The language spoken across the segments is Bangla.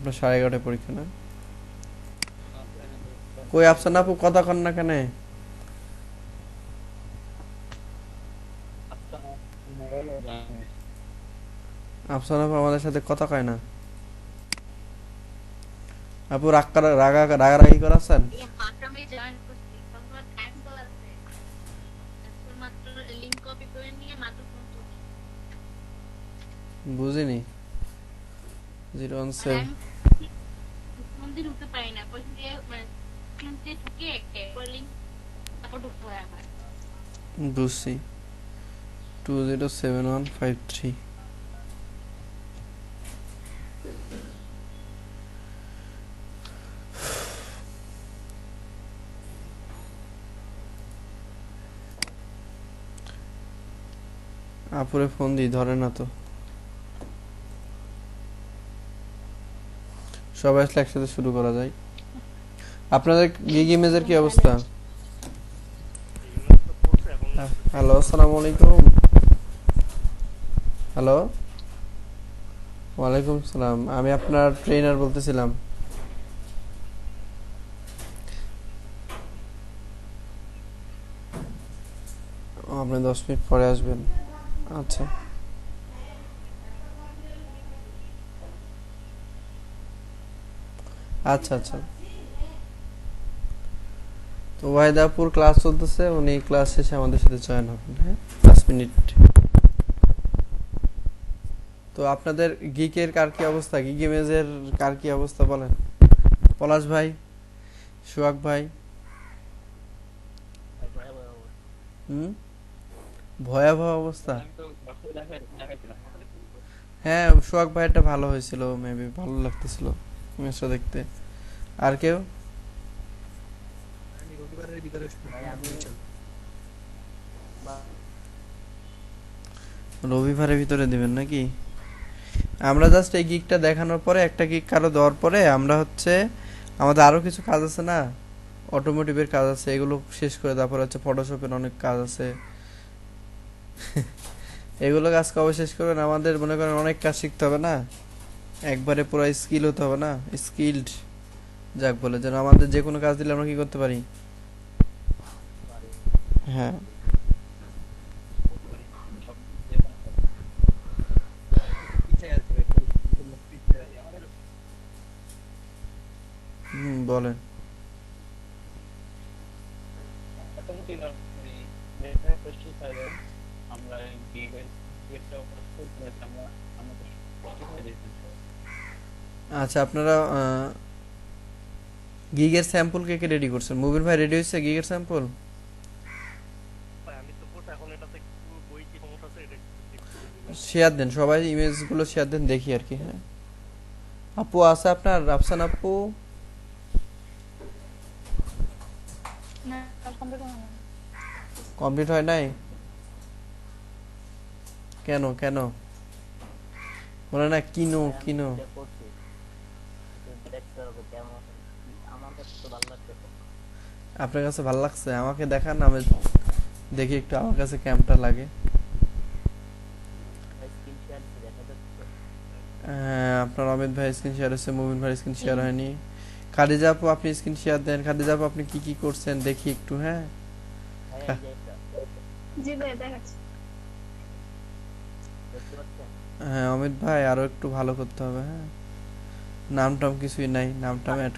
আপনার 11:30 পরীক্ষা না? কই আফসানা আপু কথা কন না কেন? আফসানা আপু আমাদের সাথে কথা কয় না। আপু রাগারাগি করাচ্ছেন? বুঝিনি। 017 বুঝছি। 207153। আপুরে ফোন দিই, ধরে না তো। সবাই আসলে একসাথে শুরু করা যায়। আপনাদের গিগ ইমেজের কি অবস্থা? হ্যালো, আসসালামু আলাইকুম। হ্যালো, ওয়ালাইকুম সালাম। আমি আপনার ট্রেনার বলতেছিলাম। আপনি 10 মিনিট পরে আসবেন। আচ্ছা আচ্ছা আচ্ছা। তো ওয়াহিদাপুর ক্লাস চলতেছে, উনি ক্লাস শেষে আমাদের সাথে জয়েন হবেন। হ্যাঁ, 5 মিনিট। তো আপনাদের গিকের কার কি অবস্থা, গিগ ইমেজের কার কি অবস্থা বলেন? পলাশ ভাই, সুহাগ ভাই। হুম, ভয়াবহ অবস্থা। হ্যাঁ, সোহাগ ভাইটা ভালো হয়েছিল, মেবি ভালো লাগতেছিল ইমেজটা দেখতে। আর কেউ? রবিবারের ভিতরে দিবেন নাকি? আমরা জাস্ট এই গিগটা দেখানোর পরে, একটা গিগ কারো দেওয়ার পরে আমরা হচ্ছে আমাদের আরো কিছু কাজ আছে না, অটোমোটিভের কাজ আছে, এগুলো শেষ করে তারপর হচ্ছে ফটোশপের অনেক কাজ আছে। এগুলো কাজ কবে শেষ করবেন? আমাদের মনে করেন অনেক কাজ শিখতে হবে না, একবারে পুরো স্কিল হতে হবে না, স্কিলড যাক বলে, যেন আমাদের যে কোনো কাজ দিলে আমরা কি করতে পারি। হ্যাঁ। হুম, বলেন। আচ্ছা, আপনারা গিগের স্যাম্পল কে কে রেডি করছেন? মুবির ভাই রেডি হয়েছে গিগের স্যাম্পল? শেয়ার দেন, সবাই ইমেজগুলো শেয়ার দেন, দেখি আর কি। হ্যাঁ, আপু আছে আপনার, রাফসান আপু? কমপ্লিট হয় নাই? কেন কেন? বলে না কিনো কিনো। আপনার কাছে ভালো লাগছে? আমাকে দেখান, আমি দেখি একটু, আমার কাছে ক্যাম্পটা লাগে। হ্যাঁ, আপনার অমিত ভাই স্ক্রিন শেয়ার হয়েছে, মুমিন ভাই স্ক্রিন শেয়ার হয়নি। খাদিজা আপু আপনি স্ক্রিন শেয়ার দেন। খাদিজা আপু আপনি কি কি করছেন দেখি একটু। হ্যাঁ। হ্যাঁ অমিত ভাই, আরো একটু ভালো করতে হবে। হ্যাঁ, নাম টাম কিছুই নাই, নাম টাম অ্যাড।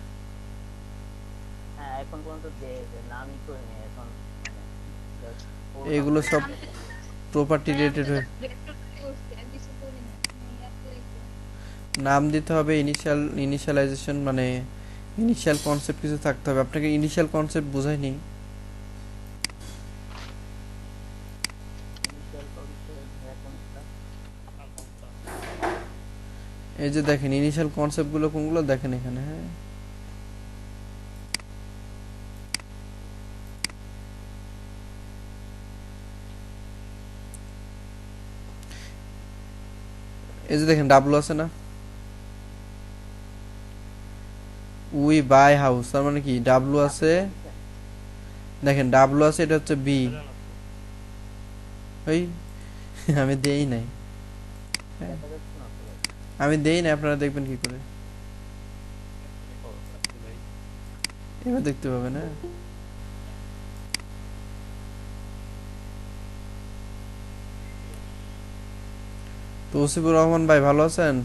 এগুলো সব প্রপার্টি রিলেটেড হয়ে নাম দিতে হবে। ইনিশিয়ালাইজেশন মানে ইনিশিয়াল কনসেপ্ট কিছু থাকতে হবে। আপনাকে ইনিশিয়াল কনসেপ্ট বোঝায়নি? এই যে দেখেন ইনিশিয়াল কনসেপ্ট গুলো কোনগুলো দেখেন এখানে। হ্যাঁ, এই যে দেখেন ডাব্লু আছে না, উই বাই হাউস, তার মানে কি ডাব্লু আছে। দেখেন ডাব্লু আছে, এটা হচ্ছে বি। ওই আমি দেই নাই। হ্যাঁ, আমি দেই না, আপনারা দেখবেন কি করে। এবার দেখতে পাবেন। হ্যাঁ, তৌসিফুর রহমান ভাই ভালো আছেন?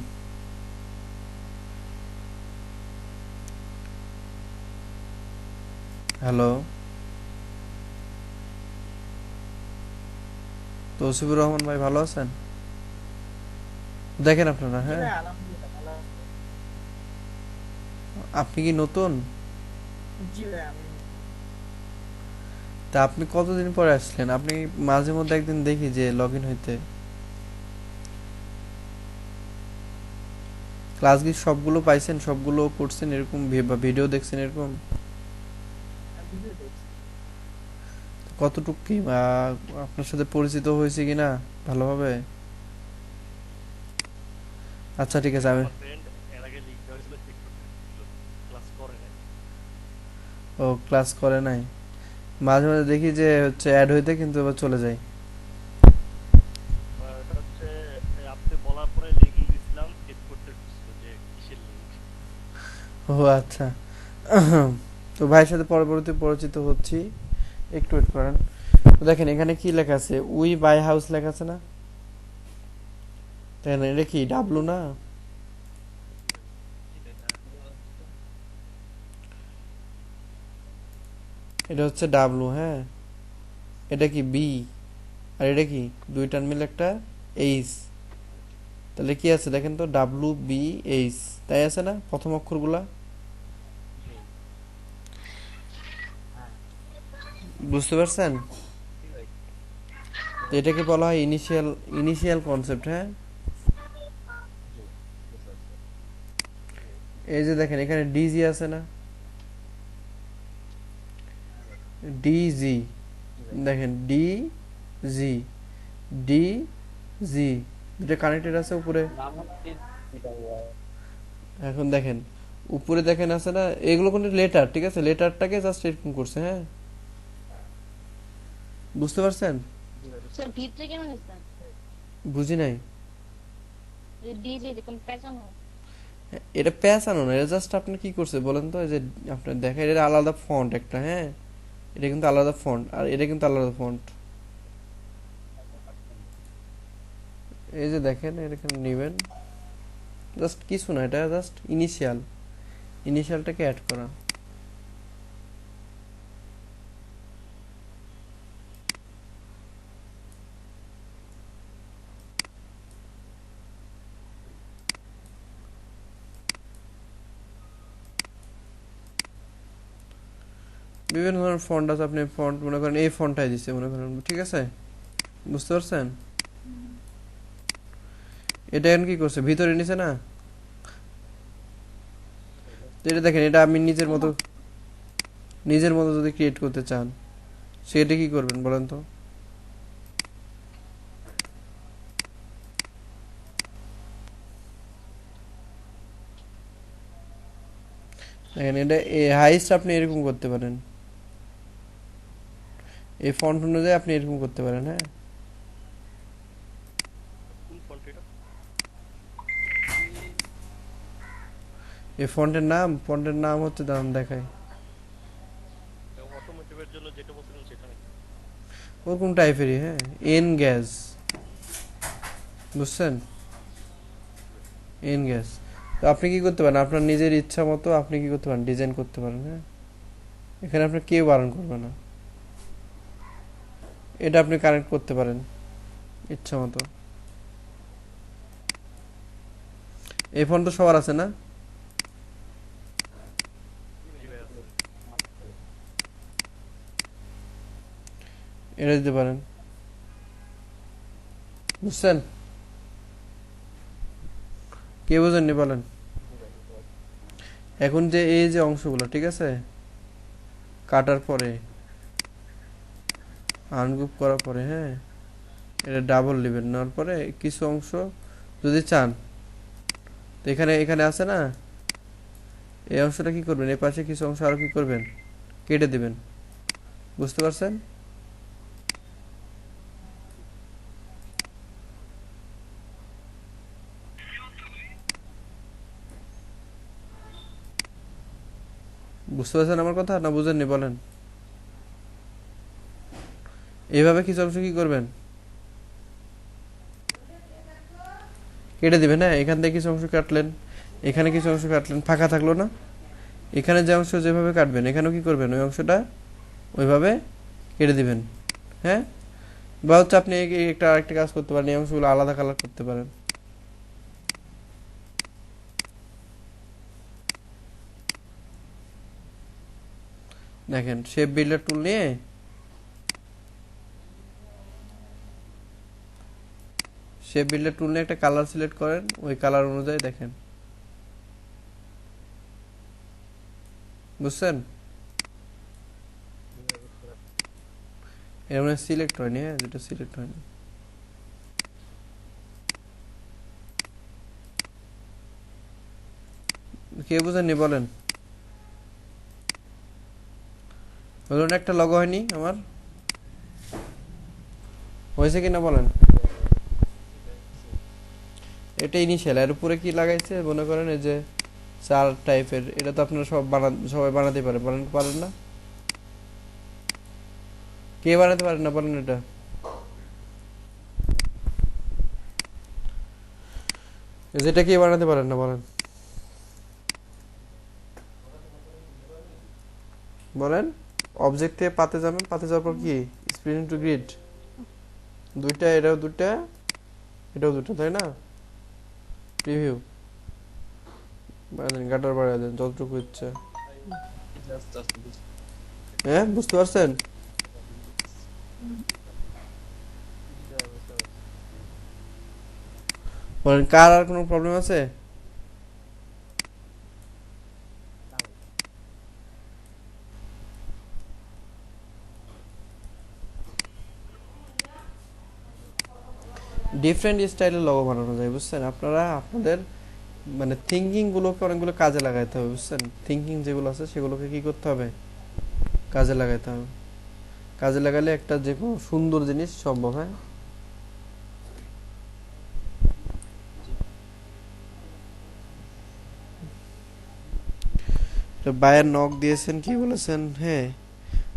হ্যালো, তৌসিফুর রহমান ভাই ভালো আছেন? দেখেন আপনারা। জি হ্যাঁ, ভাই, আলহামদুলিল্লাহ ভালো আছি। আপনি কি নতুন? জি ভাই, আমি তা আপনি কতদিন পরে আসলেন? আপনি মাঝে মধ্যে একদিন দেখি যে লগ ইন হইতে। ক্লাস কি সবগুলো পাইছেন, সবগুলো করছেন এরকম, বা ভিডিও দেখছেন এরকম? ভিডিও দেখছি। কতটুকু কি আপনার সাথে পরিচিত হয়েছে কিনা ভালোভাবে? আচ্ছা ঠিক আছে, আমি ও ক্লাস করে নাই। মাঝে মাঝে দেখি যে হচ্ছে অ্যাড হইতে, কিন্তু এবার চলে যায়। ও আচ্ছা। তো ভাইয়ের সাথে পরবর্তী পরিচিত হচ্ছি, একটু ওয়েট করেন। তো দেখেন এখানে কি লেখা আছে, উই বাই হাউস লেখা আছে না? দেখেন এটা কি ডাবলু না? এটা হচ্ছে ডাবলু, হ্যাঁ। এটা কি বি? আর এটা কি? দুইটার মিলে একটা এইচ। তাহলে কি আছে দেখেন তো, ডাব্লু বি এইচ, তাই আছে না প্রথম অক্ষরগুলা? হ্যাঁ। বুঝতে পারছেন? তো এটাকে বলা হয় ইনিশিয়াল, ইনিশিয়াল কনসেপ্ট। হ্যাঁ, জি, বুঝতে পারছি। এই যে দেখেন এখানে ডিজি আছে না? হ্যাঁ ভাই। ডিজি, জি ভাই। দেখেন ডি জি, ডি জি, দুটো কানেক্টেড আছে উপরে। এটা ভাই। এখন দেখেন উপরে দেখেন আছে না, এগুলো কোনো লেটার, ঠিক আছে, লেটারটাকে জাস্ট এরকম করছে। হ্যাঁ, বুঝতে পারছেন? জি ভাই, বুঝতে স্যার পারছি। ভিতরে কেন গেছেন? বুঝি নাই। ডিজে এরকম পেঁচানো। এটা পেঁচানো না, এটা জাস্ট আপনার কি করছে বলেন তো, এই যে আপনার দেখেন এটা আলাদা ফন্ট একটা, হ্যাঁ, এটা কিন্তু আলাদা ফন্ট, আর এটা কিন্তু আলাদা ফন্ট। এই যে দেখেন এখানে নেবেন, জাস্ট কিছু না, এটা জাস্ট ইনিশিয়াল, ইনিশিয়ালটাকে অ্যাড করা। বিভিন্ন ধরনের ফন্ট আছে, আপনি ফন্ট মনে করেন এই ফন্টটাই দিচ্ছে মনে করেন, ঠিক আছে, বুঝতে পারছেন? এটা এখন কি করছে, ভিতরে নিছে না? তো এটা দেখেন, এটা আমি নিজের মতো, নিজের মতো যদি ক্রিয়েট করতে চান, সেটা কি করবেন বলেন তো? দেখেন এটা হাইস্ট আপনি এরকম করতে পারেন, এই ফন্ট অনুযায়ী আপনি এরকম করতে পারেন। হ্যাঁ, এই ফন্টের নাম হচ্ছে, দাম দেখায় ওরকম টাইপেরই। হ্যাঁ, এন গ্যাস, বুঝছেন? N gas. তো আপনি কি করতে পারেন, আপনার নিজের ইচ্ছা মতো আপনি কি করতে পারেন, ডিজাইন করতে পারেন। হ্যাঁ, এখানে আপনার কেউ বারণ করবে না, এটা আপনি কানেক্ট করতে পারেন ইচ্ছা মতো। এই ফোন তো সবার আছে না? আমার আছে। এটা দিতে পারেন, বুঝছেন? কে বোঝেননি বলেন? জি ভাই, বুঝতে পারছি। এখন যে এই যে অংশগুলো, ঠিক আছে, কাটার পরে, আনগ্রুপ করার পরে, হ্যাঁ, এটা ডাবল নেবেন, নেওয়ার পরে কিছু অংশ যদি চান, তো এখানে এখানে আছে না, এই অংশটা কি করবেন, এই পাশে কিছু অংশ আরো কি করবেন, কেটে দিবেন। বুঝতে পারছেন? বুঝতে পারছেন আমার কথা না বুঝেননি বলেন? এইভাবে কিছু অংশ কি করবেন, কেটে দিবেন। হ্যাঁ, এখান থেকে কিছু অংশ কাটলেন, এখানে কিছু অংশ কাটলেন, ফাঁকা থাকলো না? এখানে যে অংশ যেভাবে কাটবেন এখানেও কি করবেন, ওই অংশটা ওইভাবে কেটে দিবেন। হ্যাঁ, বা হচ্ছে আপনি একটা আরেকটা কাজ করতে পারেন, এই অংশগুলো আলাদা কালার করতে পারেন। দেখেন, শেপ বিল্ডার টুল নিয়ে একটা কালার সিলেক্ট করেন, ওই কালার অনুযায়ী দেখেন। বুঝছেন? এর মানে সিলেক্ট হয়নি, হ্যাঁ, যেটা সিলেক্ট হয়নি। কে বুঝেননি বলেন? বলুন, একটা লগো হয়নি আমার, হয়েছে কিনা বলেন? এটা ইনিশিয়াল, এর উপরে কি লাগাইছে মনে করেন এই যে চার টাইপের, এটা তো আপনারা সবাই বানাতে পারে, বলেন পারেন না? কে বানাতে পারেন না বলেন? যেটা কে বানাতে পারেন না বলেন? বলেন। অবজেক্ট থেকে পাতে যাবেন, পাতে যাওয়ার পর কি স্প্লিট ইনটু গ্রিড, দুইটা, এটাও দুইটা, এটাও দুটো, তাই না? প্রিভিউ বাড়াই দেন, গাটার বাড়াই দেন যতটুকু ইচ্ছে। হ্যাঁ, বুঝতে পারছেন? বলেন, কার আর কোনো প্রবলেম আছে? ডিফারেন্ট স্টাইলের লোগো বানানো যায়, বুঝছেন? আপনারা আপনাদের মানে থিঙ্কিং গুলোকে অনেকগুলো কাজে লাগাইতে হবে, বুঝছেন? থিঙ্কিং যেগুলো আছে সেগুলোকে কি করতে হবে, কাজে লাগাইতে হবে। কাজে লাগালে একটা যে কোনো সুন্দর জিনিস সম্ভব। হ্যাঁ, তো বায়ার নক দিয়েছেন, কি বলেছেন? হ্যাঁ,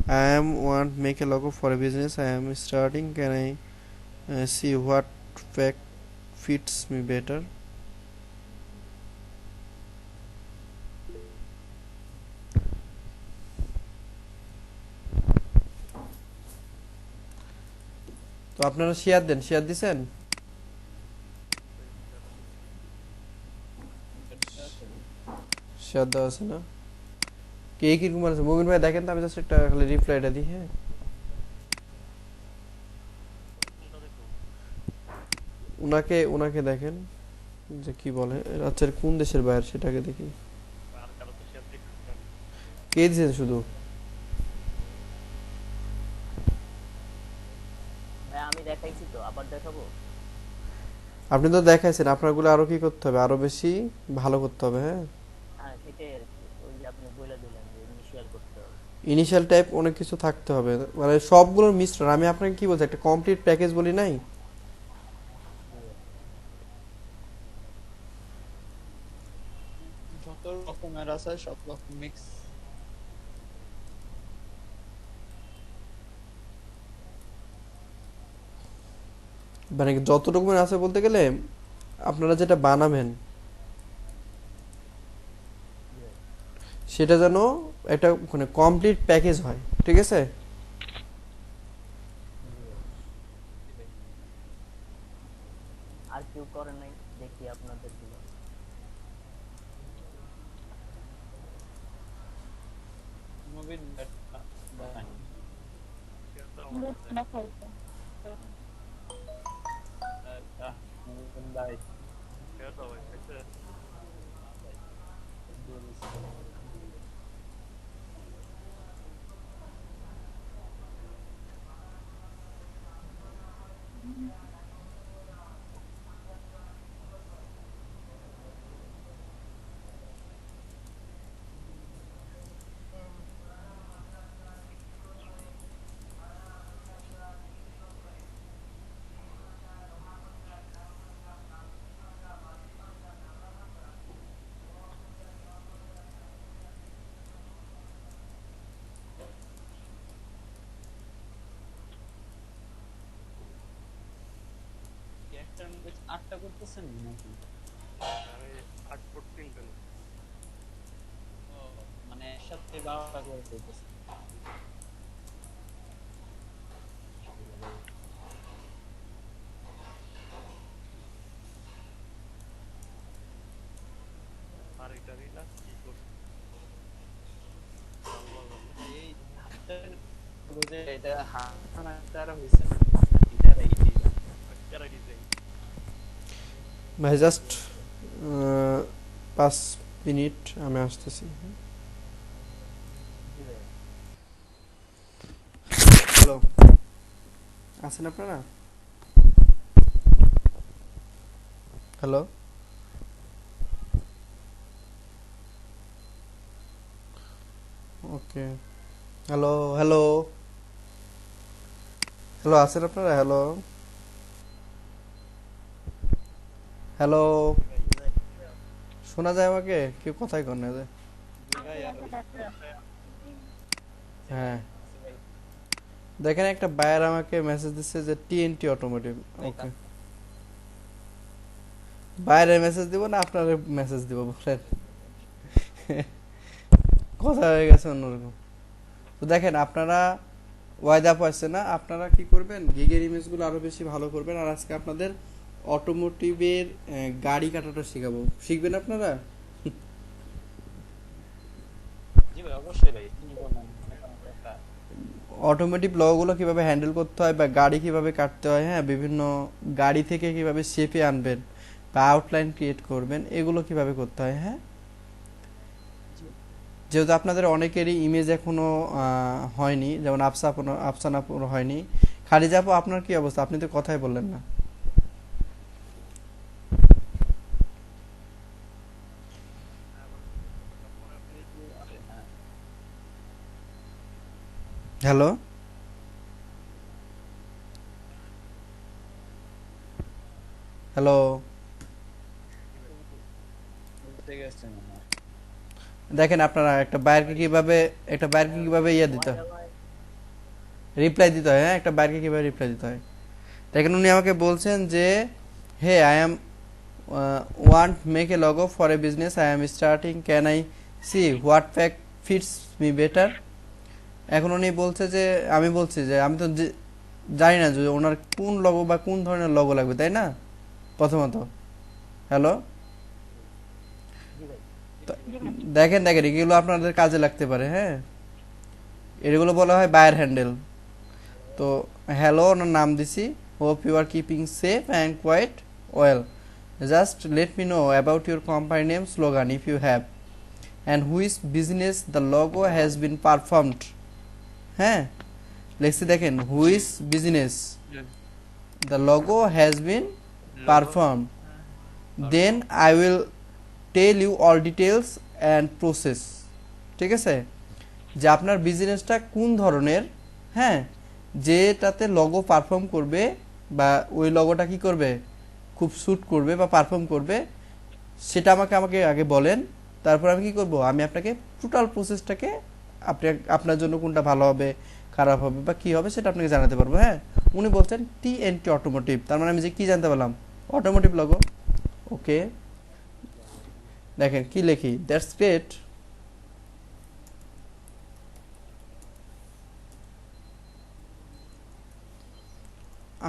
I am want make a logo for a business. I am starting. Can I see what fact fits me better? তো আপনারা শেয়ার দেন, শেয়ার দিছেন? শেয়ার দেওয়া আছে না? কে কিরকম আছে মুমিন ভাই দেখেন তো, আমি জাস্ট একটা খালি রিপ্লাইটা দিই। হ্যাঁ, উনাকে দেখেন যে কি বলে। আচ্ছা, কোন দেশের বাইরে সেটাকে দেখি। কে দিয়েছেন শুধু? ভাই আমি দেখাইছি তো, আবার দেখাবো? আপনি তো দেখাইছেন, আপনারগুলো আরো কি করতে হবে, আরো বেশি ভালো করতে হবে। হ্যাঁ, হ্যাঁ সেটাই আর কি, ওই যে আপনি বলে দিলেন যে ইনিশিয়াল করতে হবে। ইনিশিয়াল টাইপ অনেক কিছু থাকতে হবে, মানে সবগুলোর মিশ্রণ। আমি আপনাকে কি বলছি, একটা কমপ্লিট প্যাকেজ বলি নাই? যত রকমের আছে সব রকম মিক্স। মানে যত রকমের আছে বলতে গেলে আপনারা যেটা বানাবেন সেটা যেন একটা মানে কমপ্লিট প্যাকেজ হয়, ঠিক আছে? আর কেউ করে নাই দেখি আপনাদের গুলো। মুভির বানাই দেখাইছে মুভির বাই একটার মধ্যে 8টা করতেছেন নাকি? আমি 8 ফুট 3 জন। ও, মানে একসাথে 12টা করে করতেছেন। বাড়িটারি না কি করছে? এই যে এটা হানাটার হইছে না, এটা এই কেরা ডিজাইন ভাই জাস্ট 5 মিনিট আমি আসতেছি। জি ভাই। হ্যালো, আছেন আপনারা? হ্যালো, ওকে। হ্যালো হ্যালো হ্যালো, আছেন আপনারা? হ্যালো হ্যালো, জি ভাই। শোনা যায় আমাকে? কেউ কথাই কর না যে। ভাই আর হ্যাঁ, দেখেন একটা বায়ার আমাকে মেসেজ দিচ্ছে যে টিএনটি অটোমোটিভ। ওকে, বাইরে মেসেজ দিব না আপনার মেসেজ দিব বলেন? কথা হয়ে গেছে অন্যরকম। তো দেখেন আপনারা ওয়াইদা পাচ্ছে না, আপনারা কি করবেন, গিগের ইমেজগুলো আরো বেশি ভালো করবেন। আর আজকে আপনাদের অটোমোটিভের গাড়ি কাটাটা শেখাবো, শিখবেন আপনারা? জি ভাই, অবশ্যই ভাই, কি বলবেন একটা অটোমেটিক লগগুলো কিভাবে হ্যান্ডেল করতে হয় বা গাড়ি কিভাবে কাটতে হয়, হ্যাঁ, বিভিন্ন গাড়ি থেকে কিভাবে শেপে আনবেন বা আউটলাইন ক্রিয়েট করবেন, এগুলো কিভাবে করতে হয়, হ্যাঁ। যেহেতু আপনাদের অনেকেরই ইমেজ এখনো হয়নি, যেমন আফসানাপুর হয়নি। খালিজা আপু, আপনার কি অবস্থা? আপনি তো কথাই বললেন না। হ্যালো হ্যালো, বলতে গেছে মনে হয়। দেখেন আপনারা একটা বায়ারকে কিভাবে ইয়ে দিতে হয়, ওয়াইদা ভাই। রিপ্লাই দিতে হয়, হ্যাঁ, একটা বায়ারকে কিভাবে রিপ্লাই দিতে হয়। দেখেন উনি আমাকে বলছেন যে hey I am want make a logo for a business I am starting, can I see what pack fits me better? এখন উনি বলছে যে, আমি বলছি যে আমি তো জানি না যে ওনার কোন লগো বা কোন ধরনের লগো লাগবে, তাই না? প্রথমত হ্যালো, জি ভাই। দেখেন দেখেন এগুলো আপনাদের কাজে লাগতে পারে, হ্যাঁ। এগুলো বলা হয় বায়ার হ্যান্ডেল। তো হ্যালো ওনার নাম দিছি, hope you are keeping safe and quite well, just let me know about your company name slogan if you have, and which business the logo has been performed. হ্যাঁ, লিখছি দেখেন, which business the logo has been perform, then I will tell you all details and process. ঠিক আছে, যে আপনার বিজনেসটা কোন ধরনের, হ্যাঁ, যেটাতে লগো পারফর্ম করবে বা ওই লগোটা কি করবে, খুব স্যুট করবে বা পারফর্ম করবে, সেটা আমাকে আমাকে আগে বলেন। তারপর আমি কি করব, আমি আপনাকে টোটাল প্রসেসটাকে আপনার জন্য কোনটা ভালো হবে, খারাপ হবে বা কি হবে সেটা আপনাকে জানাতে পারবো, হ্যাঁ। উনি বলছেন টিএনটি অটোমোটিভ, তার মানে আমি যে কি জানতে পারলাম, অটোমোটিভ লগো। ওকে, দেখেন কি লিখি, দ্যাটস গ্রেট।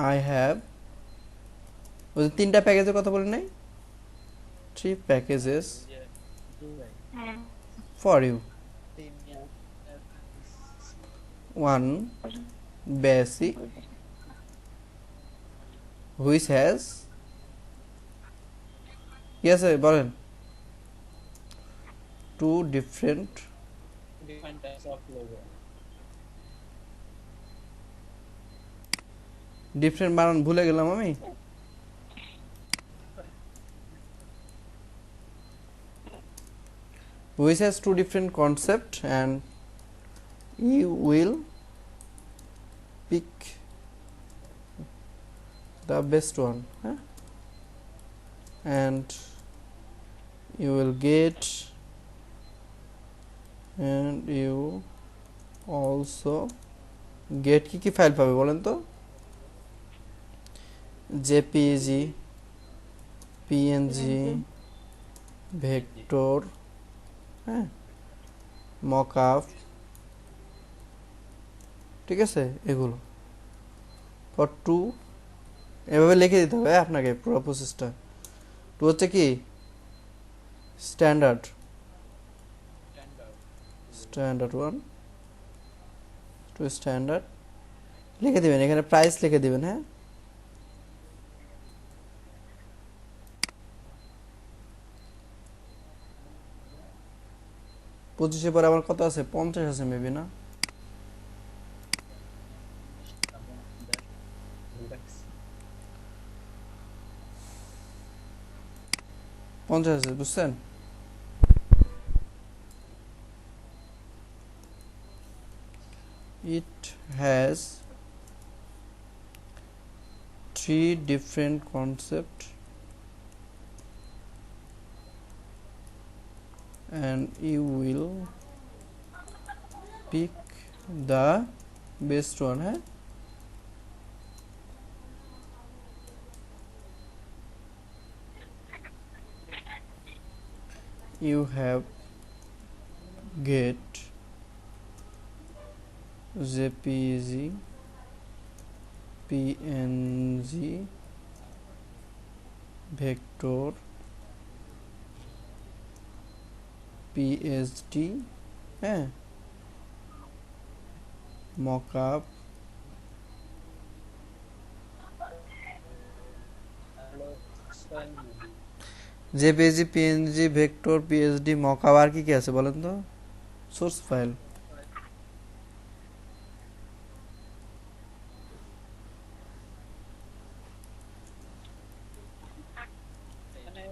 আই হ্যাভ, ওই যে 3টা প্যাকেজের কথা বলি নাই, 3 প্যাকেজেস জি ভাই। For you, one basic which has, কি আছে বলেন, 2 different, different types of logo. Different বানান ভুলে গেলাম আমি। Which has 2 different concept and you will pick the best one, huh? And you will get, and you also get কি কি ফাইল পাবে বলেন তো, জেপিজি, পিএনজি, ভেক্টর, হ্যাঁ, মকআপ, ঠিক আছে, এগুলো ফর টু এভাবে লিখে দিতে হবে আপনাকে পুরো প্রসেসটা। টু হচ্ছে কি standard, standard one, two standard লিখে দিবেন, এখানে প্রাইস লিখে দিবেন, হ্যাঁ। পঁচিশে পরে আমার কত আছে, 50 আছে মেবি, না রাখছি। 50 আছে, বুঝছেন? It has three different concepts and you will pick the best one, হ্যাঁ। You have get JPG, PNG, vector, PSD, হ্যাঁ, mockup, JPG, PNG, vector, PSD, mockup, আর কি কি আছে বলেন তো? Source file. এখানে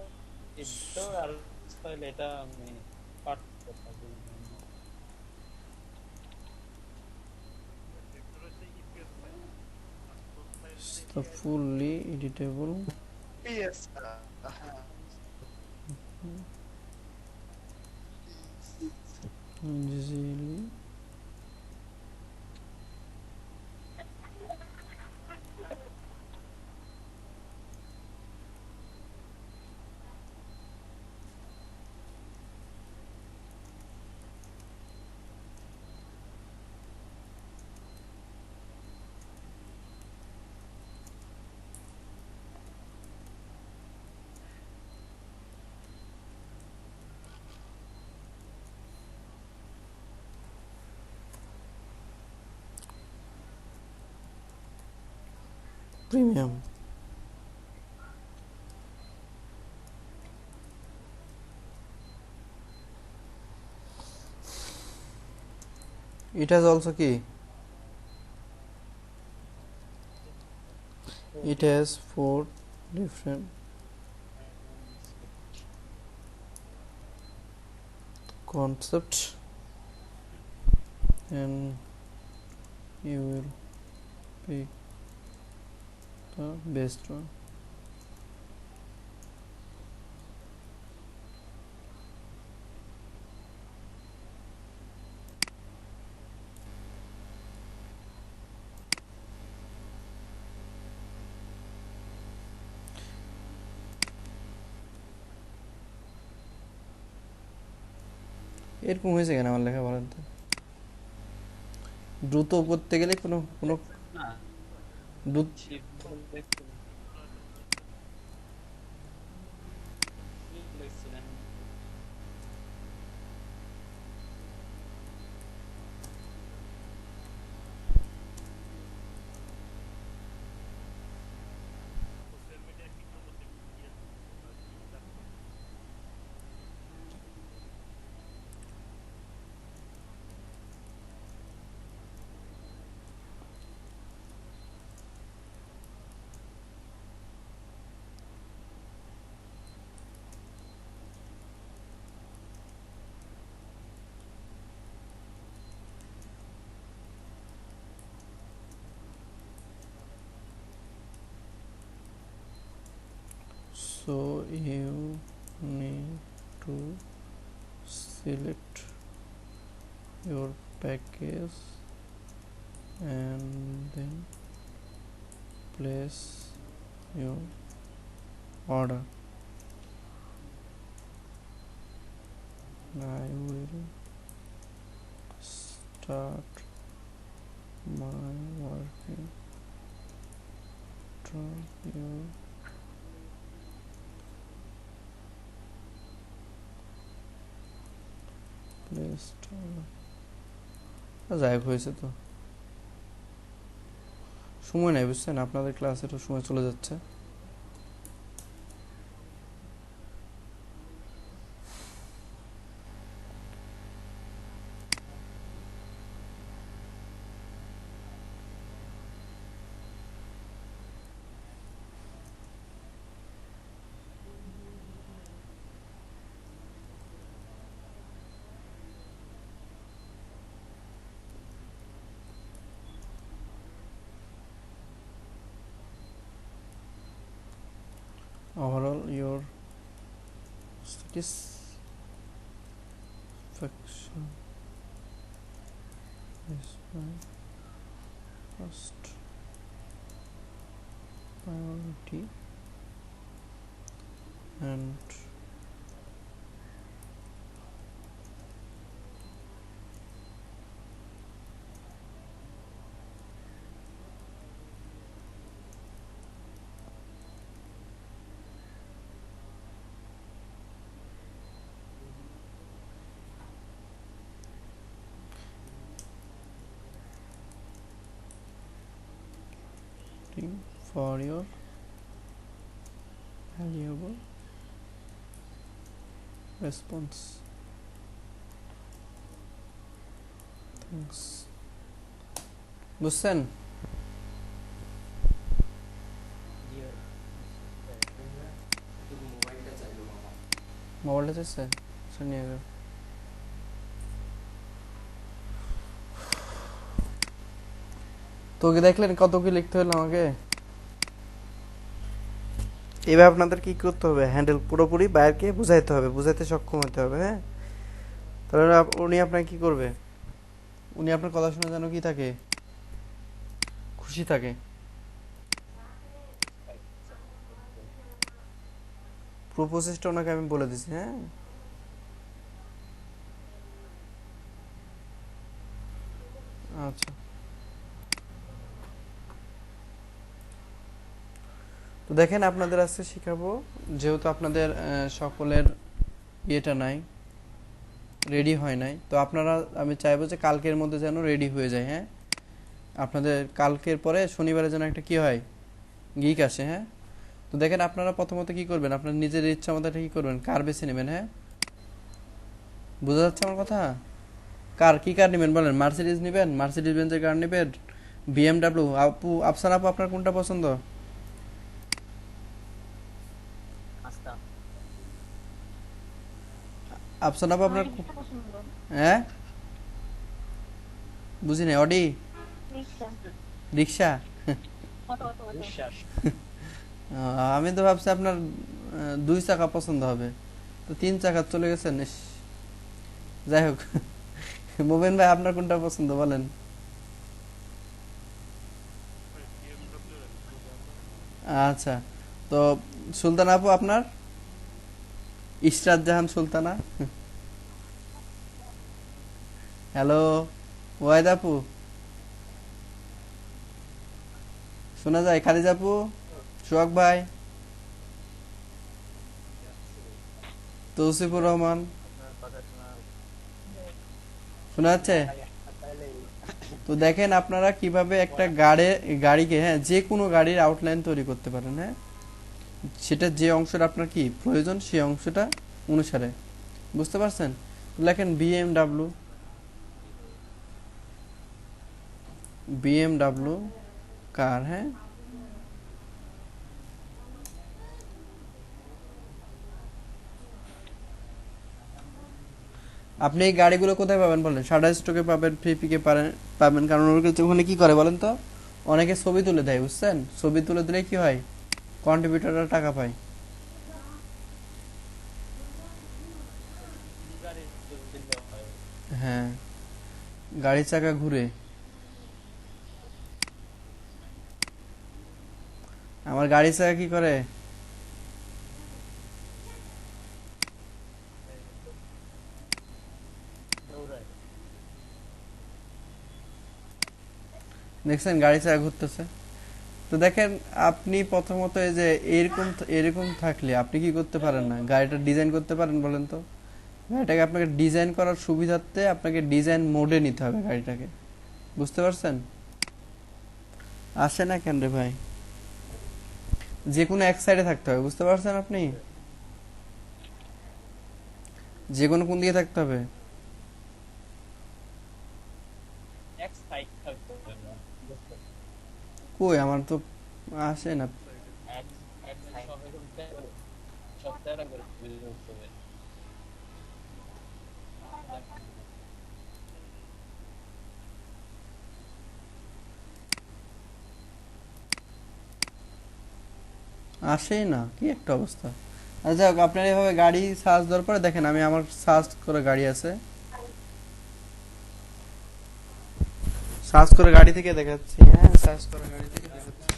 এডিটর আর ফাইল এটা আমি পার্ট করতে বলবো। ভেক্টর হচ্ছে ইপিএস ফাইল, আর source file The fully editable Yes. easily premium. It has also key. It has 4 different concepts and you will pick the best one. এরকম হয়েছে কেন আমার লেখা বলেন তো? দ্রুত করতে গেলে কোনো কোনো না দ্রুত শিফট দেখতে লিখছিলেন সোশ্যাল মিডিয়া কিছু মধ্যে EPS so you need to select your package and then place your order. I will start my working your play store. যাই হোক, হয়েছে তো, সময় নাই বুঝছেন, আপনাদের ক্লাসে তো সময় চলে যাচ্ছে। Overall, your satisfaction is my first priority, and for your valuable response. Thanks. বুঝছেন? জি ভাই। মোবাইলটা চাইছে? আচ্ছা, নিয়ে যাও। তো কি দেখলেন কত কি লিখতে হলো আমাকে? এবার আপনাদের কি করতে হবে, হ্যান্ডেল পুরোপুরি বাইরকে বুঝাইতে হবে, বুঝাইতে সক্ষম হতে হবে। হ্যাঁ, তাহলে উনি আপনাকে কি করবে? উনি আপনার কথা শুনে যেন কি থাকে, খুশি থাকে। পুরো প্রসেসটা ওনাকে আমি বলে দিছি। হ্যাঁ, আচ্ছা। তো দেখেন, আপনাদের আজকে শিখাবো, যেহেতু আপনাদের সকলের ইয়েটা নাই, রেডি হয় নাই, তো আপনারা, আমি চাইবো যে কালকের মধ্যে যেন রেডি হয়ে যায়। হ্যাঁ, আপনাদের কালকের পরে শনিবারে যেন একটা কি হয়, গিক আসে। হ্যাঁ, তো দেখেন আপনারা প্রথমত কি করবেন, আপনার নিজের ইচ্ছা মতো কি করবেন, কার বেছে নেবেন। হ্যাঁ, বোঝা যাচ্ছে আমার কথা? কার, কি কার নেবেন বলেন? মার্সিডিজ নেবেন, মার্সিডিজ বেঞ্জের কার নেবেন, বিএমডাব্লিউ? আপু, আফসান আপু, আপনার কোনটা পছন্দ? আস্তা। আফসান আপু, আপনার আমার রিক্সা পছন্দ। হ্যাঁ, বুঝি না। অডি, রিক্সা। রিক্সা? Auto auto auto. বিশ্বাস। আমি তো ভাবছি আপনার 2 চাকা পছন্দ হবে, তো 3 চাকা চলে গেছেন। ইস, যাই হোক। মোবেন ভাই, আপনার কোনটা পছন্দ বলেন? BMW আচ্ছা, তো সুলতান আপু আপনার? ইশরাত জাহান সুলতানা। হ্যালো, ওয়াইদ আপু, শোনা যায়? খালিজ আপু, সোহাগ ভাই, তৌসিফুর রহমান, আপনার কথা শোনা শোনা যাচ্ছে? তাহলে তো দেখেন আপনারা কিভাবে একটা গাড়িকে, হ্যাঁ, যে কোনো গাড়ির আউটলাইন তৈরি করতে পারেন। হ্যাঁ, সেটা যে অংশটা আপনার কি প্রয়োজন সেই অংশটা অনুসারে, বুঝতে পারছেন? লেখেন বিএমডাব্লিউ, বিএমডাব্লিউ কার। হ্যাঁ, আপনি এই গাড়িগুলো কোথায় পাবেন বলেন? শাটার স্টকে পাবেন, ফ্লিপিকে পাবেন, কারণ ওর কাছে ওখানে কি করে বলেন তো, অনেকে ছবি তুলে দেয়, বুঝছেন? ছবি তুলে দিলে কি হয়, কন্ট্রিবিউটাররা টাকা পায়। গাড়ি দিলে হয়। হ্যাঁ, গাড়ির চাকা ঘুরে। আমার গাড়ির চাকা কি করে? দেখছেন গাড়ি চাকা ঘুরতেছে। তো দেখেন আপনি প্রথমত এই যে এরকম এরকম থাকলে আপনি কি করতে পারেন না, গাড়িটা ডিজাইন করতে পারেন বলেন তো? গাড়িটাকে আপনাকে ডিজাইন করার সুবিধার্থে আপনাকে ডিজাইন মোডে নিতে হবে গাড়িটাকে, বুঝতে পারছেন? আসে না কেন রে ভাই? যে কোনো এক সাইডে থাকতে হবে, বুঝতে পারছেন আপনি? যে কোনো কোন দিকে থাকতে হবে? এক সাইড থাকতে হবে না। বুঝতে পারছি। কই আমার তো আসে না। এক এক সাইড সব এরকম সব তেরা করে বুঝে উঠতে হবে। আসেই না, কি একটা অবস্থা। আচ্ছা যাক, আপনার এভাবে গাড়ি সার্চ দেওয়ার পরে দেখেন আমি আমার সার্চ করে গাড়ি আছে, সার্চ করে গাড়ি থেকে দেখাচ্ছি। হ্যাঁ, সার্চ করে গাড়ি থেকে দেখাচ্ছি।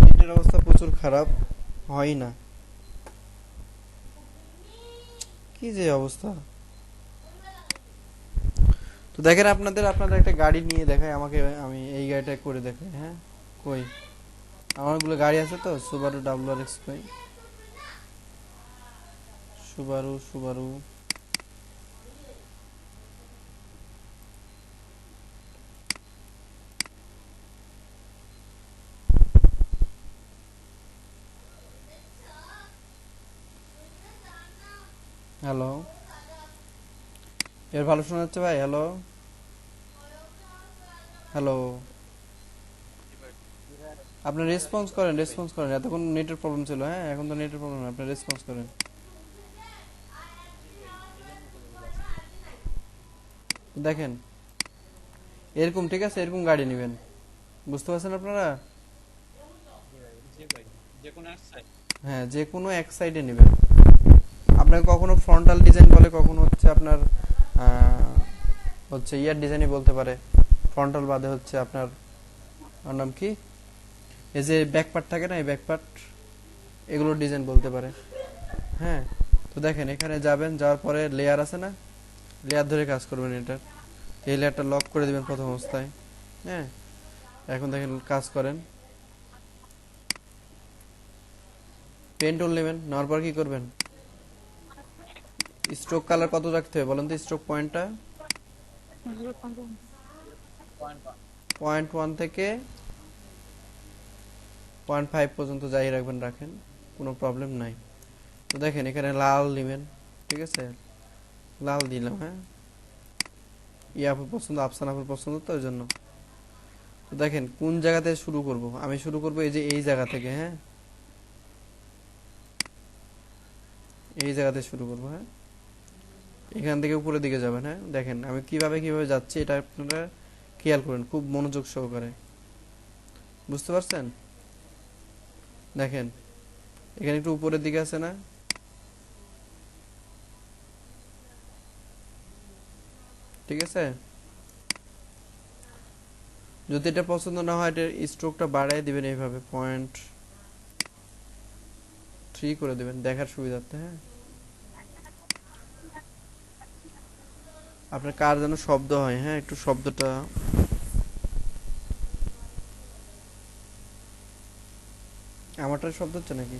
নেটের অবস্থা প্রচুর খারাপ, হয় না, কি যে অবস্থা। তো দেখেন আপনাদের আপনাদের একটা গাড়ি নিয়ে দেখায় আমাকে, আমি এই গাড়িটা করে দেখাই। হ্যাঁ, কই আমারগুলো গাড়ি আছে তো, সুবারু WRX ভাই, সুবারু সুবারু হ্যালো, এর ভালো শোনা যাচ্ছে ভাই? হ্যালো হ্যালো, আপনি রেসপন্স করেন, রেসপন্স করেন। এতক্ষণ নেটের প্রবলেম ছিল, হ্যাঁ এখন তো নেটের প্রবলেম, আপনি রেসপন্স করেন। দেখেন এরকম, ঠিক আছে, এরকম গাড়ি নেবেন, বুঝতে পারছেন আপনারা? জি ভাই, যে কোনো এক সাইড। হ্যাঁ, যে কোনো এক সাইডে নেবেন। আপনাকে কখনো ফ্রন্টাল ডিজাইন বলে, কখনো হচ্ছে আপনার হচ্ছে ইয়ার ডিজাইনই বলতে পারে। ফ্রন্টাল বাদে হচ্ছে আপনার ওর নাম কি, এই যে ব্যাক পার্ট থাকে না, এই ব্যাক পার্ট, এগুলো ডিজাইন বলতে পারে। হ্যাঁ, তো দেখেন এখানে যাবেন, যাওয়ার পরে লেয়ার আছে না, লেয়ার ধরে কাজ করবেন। এটার এই লেয়ারটা লক করে দিবেন প্রথম অবস্থায়। হ্যাঁ, এখন দেখেন কাজ করেন। পেন টুল নেবেন, নেওয়ার পর কি করবেন, স্ট্রোক কালার কত রাখতে হবে বলেন তো? স্ট্রোক পয়েন্টটা 0.1 থেকে 0.5 পর্যন্ত যাই রাখবেন রাখেন, কোনো প্রবলেম নাই। তো দেখেন এখানে লাল নেবেন, ঠিক আছে, লাল দিলাম। হ্যাঁ, ইয়াপুর পছন্দ, আফসান আপুর পছন্দ, তো ওই জন্য। তো দেখেন কোন জায়গাতে শুরু করব, আমি শুরু করব এই যে এই জায়গা থেকে। হ্যাঁ, এই জায়গাতে শুরু করব। হ্যাঁ, এখান থেকে উপরের দিকে যাবেন। হ্যাঁ, দেখেন আমি কিভাবে কিভাবে যাচ্ছি, এটা আপনারা খেয়াল করেন খুব মনোযোগ সহকারে, বুঝতে পারছেন? দেখেন এখানে একটু উপরের দিকে আছে না, ঠিক আছে? যদি এটা পছন্দ না হয়, এটার স্ট্রোকটা বাড়ায় দিবেন, এইভাবে 0.3 করে দিবেন দেখার সুবিধার্থে। হ্যাঁ, আপনার কার যেন শব্দ হয়, হ্যাঁ একটু শব্দটা, আমারটার শব্দ হচ্ছে নাকি?